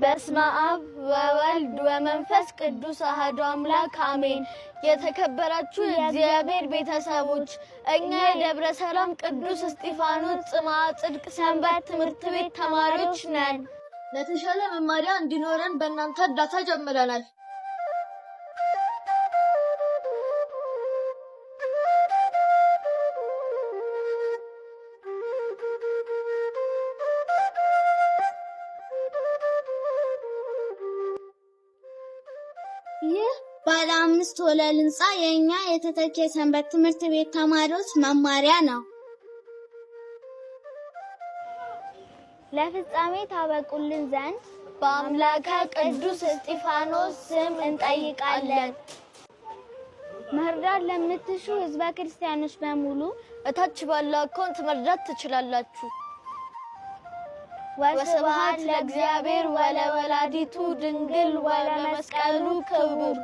በስመ አብ ወወልድ ወመንፈስ ቅዱስ አሐዱ አምላክ አሜን። የተከበራችሁ የእግዚአብሔር ቤተሰቦች እኛ የደብረ ሰላም ቅዱስ እስጢፋኖስ ጽምዓ ጽድቅ ሰንበት ትምህርት ቤት ተማሪዎች ነን። ለተሻለ መማሪያ እንዲኖረን በእናንተ እርዳታ ጀምረናል። ይህ ባለ 5 ወለል ህንጻ የኛ የተተኪ ሰንበት ትምህርት ቤት ተማሪዎች መማሪያ ነው። ለፍጻሜ ታበቁልን ዘንድ በአምላከ ቅዱስ እስጢፋኖስ ስም እንጠይቃለን። መርዳት ለምትሹ ህዝበ ክርስቲያኖች በሙሉ እታች ባለው አካውንት መርዳት ትችላላችሁ። ወስብሐት ለእግዚአብሔር ወለወላዲቱ ድንግል ወለመስቀሉ ክቡር።